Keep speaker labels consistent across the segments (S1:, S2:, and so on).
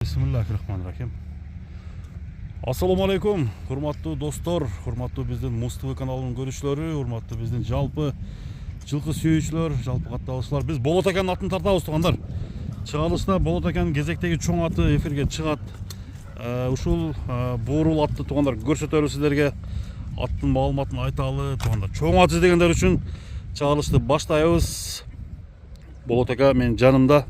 S1: Bismillahirrahmanirrahim. Assalamu alaikum, hurmatlı dostlar, hurmatlı bizden Mustafa kanalının görüşleri, hurmatlı bizden жалпы жылқы сүйүүчүлөр, жалпы катталышчылар. Biz Болот аканын атын тартабыз тугандар. Чыгарылышта Болот аканын кезектеги чоң аты эфирге чыгат. Ушул буурул атты тугандар көрсөтөлү силерге. Аттын маалыматын айталы тугандар. Чоң ат издегендер үчүн чыгарылышты баштайбыз. Болот ака менин жанымда.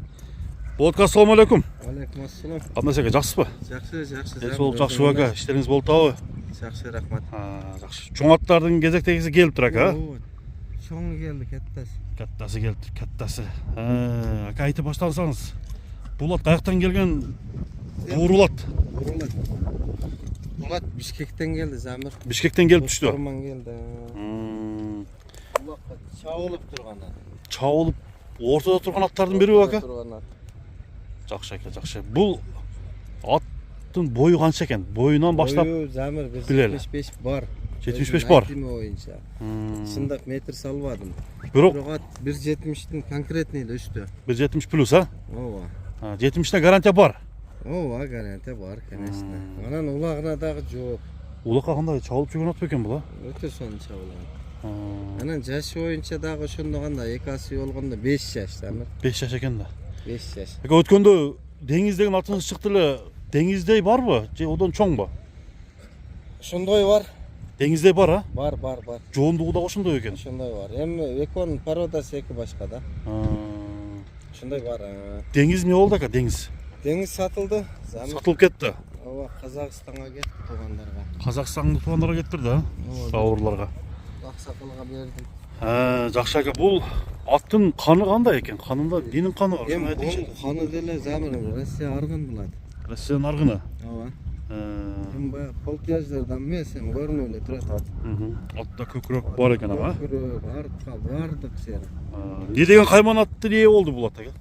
S1: Болотка ассаламу алейкум.
S2: Алейкум ассалам.
S1: Кандай ака, жакшысызбы?
S2: Жакшы.
S1: Денсаулык жакшы ака, иштериңиз болуп атабы?
S2: Жакшы, рахмат.
S1: Жакшы. Чоң аттардын кезектегиси келип тур ака.
S2: Чоң келди, каттасы.
S1: Каттасы келип, каттасы. Ака айтып баштасаңыз. Бул ат каяктан келген? Буурул ат.
S2: Бул ат Бишкектен келди, Замир.
S1: Бишкектен келип түштү.
S2: Орман келди. Бул ат чабылып турган ат.
S1: Чабылып ортодо турган аттардын бириби ака? Жакшы ака, жакшы. Бул аттын бою канча экен? Боюнан баштап
S2: Замир
S1: 75
S2: бар.
S1: 75 бар.
S2: Боюнча. Чындап метр салбадым.
S1: Бирок
S2: 1.70-тин конкретный эле өстү.
S1: 1.70 плюс, а?
S2: Ооба.
S1: 70-те гарантия бар.
S2: Ооба, гарантия бар, конечно. Анан улагына дагы жок.
S1: Улакка кандай чабылып жүргөн ат бекен бул, а?
S2: Өтө сонун чабылган. Анан жашы боюнча дагы ошондо кандай экасы болгондо 5 жаш, Замир.
S1: 5 жаш экен да.
S2: 5 жаш.
S1: Ака өткөндө деңиз деген атыңыз чыкты эле. Деңиздей барбы? Же одан чоңбу?
S2: Ошондой бар.
S1: Деңиздей бар, а?
S2: Бар.
S1: Жоондугу да ошондой экен.
S2: Ошондой бар. Эми экөөнүн породасы эки башка да. Ошондой бар.
S1: Деңиз эмне болду ака, деңиз?
S2: Деңиз сатылды.
S1: Сатылып кетти.
S2: Ооба, Казакстанга кетти туугандарга.
S1: Казакстандын туугандарга кетти да? Сауырларга.
S2: Аксакалга бердим.
S1: Жакшы ака, бул аттын каны кандай экен? Канында эмненин каны бар?
S2: Эми бул каны деле Замир Россия аргын булат.
S1: Россиянын аргыны.
S2: Ооба. Эми баягы полтяждардан эмес, эми көрүнүп эле турат ат.
S1: Атта көкүрөк бар экен ага.
S2: Көкүрөк, артка бардык жери.
S1: Эмне деген кайман аттын ээ болду бул ат ака?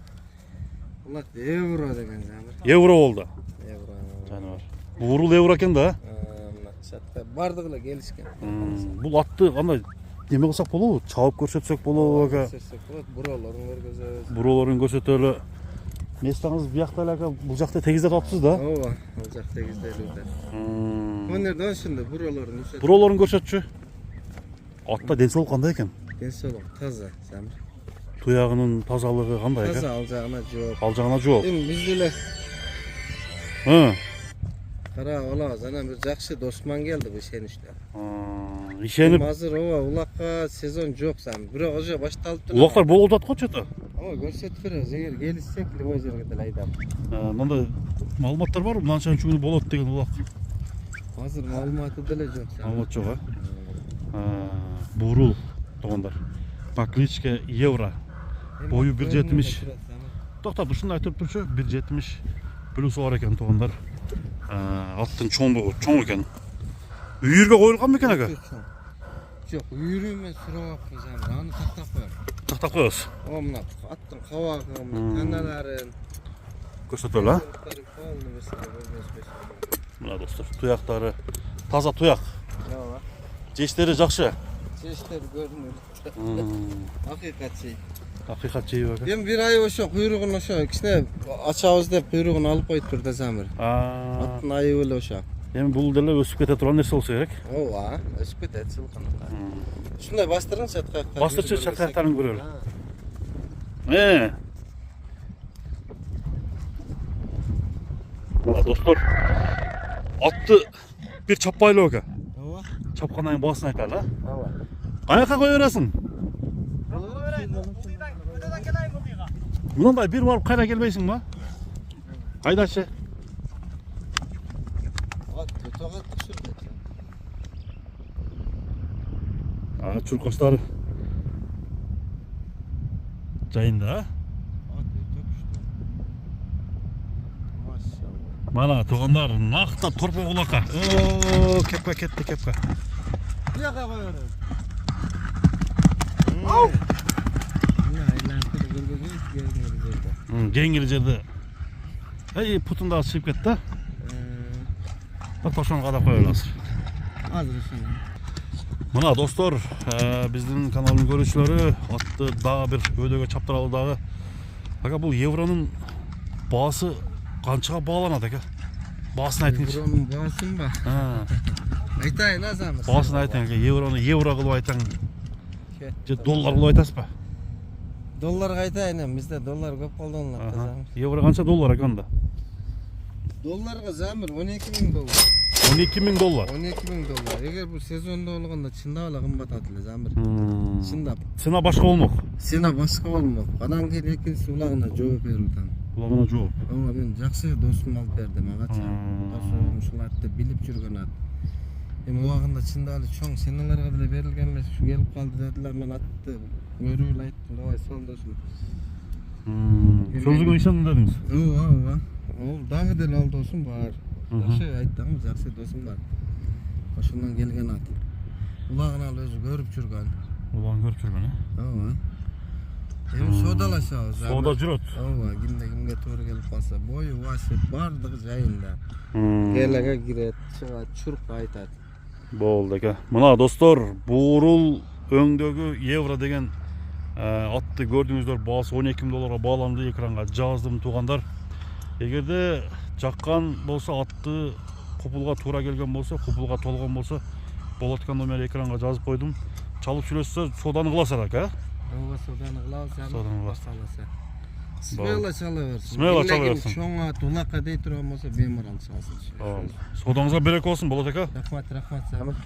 S2: Бул ат евро деген Замир.
S1: Евро болду.
S2: Евро.
S1: Жаныбар. Буурул евро экен да?
S2: Мына чатта бардыгы эле келишкен.
S1: Бул атты кандай неме кылсак болобу? Чабып көрсөтсөк болобу ака?
S2: Көрсөтсөк болот, буроолорун көргөзөбүз.
S1: Буроолорун көрсөтөлү. Местаңыз биякта эле ака, бул жакта тегиздеп атыпсыз да?
S2: Ооба, бул жак тегизделүүдө. Өнөрдө ошондо буроолорун көрсөтөбүз.
S1: Буроолорун көрсөтчү. Атта денсаулык кандай экен?
S2: Денсаулык таза, Замир.
S1: Туягынын тазалыгы кандай экен?
S2: Таза, ал жагына жок.
S1: Ал жагына жок.
S2: Эми биз деле карап алабыз. Анан бир жакшы досман келди бул ишеничте.
S1: Ишенип
S2: Азыр ооба улакка сезон жок, Замир. Бирок уже башталып турат.
S1: улактар болуп атат го чета.
S2: Ооба, көрсөтүп беребиз. Эгер келишсек, любой жерге деле айдап.
S1: Мындай маалыматтар барбы? Мынанча күнү болот деген улак.
S2: Азыр маалыматы деле жок.
S1: Маалымат жок, а? Буурул туугандар. Покличка Евро. Бою 1.70. Токтоп, ушуну айтып турчу, 1.70 плюс бар экен туугандар. Аттын чоңдугу чоң экен. Үйүргө коюлган бекен ака?
S2: Жок, үйүрүү мен сурабаппын, Замир. Аны тактап коем.
S1: Тактап коебуз.
S2: О, мына аттын кабагын, таналарын
S1: Көрсөтөлү, а? Мына достор, туяктары таза туяк.
S2: Ооба.
S1: Жештери жакшы.
S2: Чештер көрүнүп. Акыйкат чей.
S1: Акыйкат жейби ака?
S2: Эми бир ай ошо куйругун ошо кичине ачабыз деп куйругун алып коюптур да, Замир. Аттын айыбы эле ошо.
S1: Эми бул деле өсүп кете турган нерсе болсо керек.
S2: Ооба, өсүп кетет жылкынында. Ушундай бастырыңыз чаткаяктан.
S1: Бастырчы чаткаяктарын көрөлү. Мына достор, атты бир чаппайлы ака.
S2: Ооба.
S1: Чапкандан кийин баасын айталы, а?
S2: Ооба.
S1: Каяка кое бересиң? Мындай бир барып кайра келбейсиң ба? Кайдачы?
S2: Төтөгат түшүрдүк.
S1: Чуркаштар жайында, а? Мана туугандар, накта торпо улакка. Кепка кетти, кепка.
S2: Бияка коёрум.
S1: Кеңири жерде. Путунда чыгып кетти. Ошону кадап коелу азыр.
S2: Азыр ошону.
S1: Мына достор, биздин каналдын көрүүчүлөрү атты дагы бир өйдөгө чаптыралы дагы. Ака, бул евронун баасы Qanchaga bağlanadi aka? Baсын aytыңызшы.
S2: Euronun baсын ba? Айтайын азамыр.
S1: Baсын aytың aka, евроны евро кылып айтаң. Же доллар кылып айтасыз ба?
S2: Dollarga айтайын эми, бизде доллар көп колдонулат да замыр.
S1: Евро канча доллар aka анда?
S2: Долларга замыр 12.000 доллар.
S1: 12.000 доллар.
S2: 12.000 доллар. Эгер бул сезондо болгондо чындап эле кымбат эле замыр. Чындап.
S1: Цена башка болмок.
S2: Сена башка болмок. Анан кийин экинчи улагына жооп берип атам.
S1: Улагына жооп.
S2: Ооба мен жакшы досум алып берди магачы. Досум ушул атты билип жүргөн ат. Эми убагында чындап эле чоң сеналарга деле берилген эмес, ушу келип калды дедилер, мен атты көрүп эле айттым, давай сол досум.
S1: Сөзүгө ишендим дедиңиз.
S2: Ооба. Ол дагы деле ал досум бар. Жакшы айттым, жакшы досум бар. Ошондон келген ат. Улагын ал өзү көрүп жүргөн.
S1: Улагын көрүп жүргөн,
S2: Ооба. Эми соодалашабыз.
S1: Соода жүрөт.
S2: Ооба, кимге туура келип калса, бою, башы бардыгы жайында. Келеге кирет, чыгат, чурп айтат.
S1: Болду aka. Мына достор, буурул өңдөгү евро деген атты көрдүңүздөр, баасы 12.000 долларга бааланды, экранга жаздым туугандар. Эгерде жаккан болсо, атты купулга туура келген болсо, купулга толгон болсо, болот экен номер экранга жазып койдум. Чалып сүйлөшсө, сооданы кыласыздар aka.
S2: Ооба, сооданы кылабыз.
S1: Сооданы кылабыз.
S2: Смело чала берсин.
S1: Смело чала берсин.
S2: Чоң ат, улакка дей турган болсо, беморал чалсын.
S1: Соодаңызга береке болсун, болот aka.
S2: Рахмат, Замир.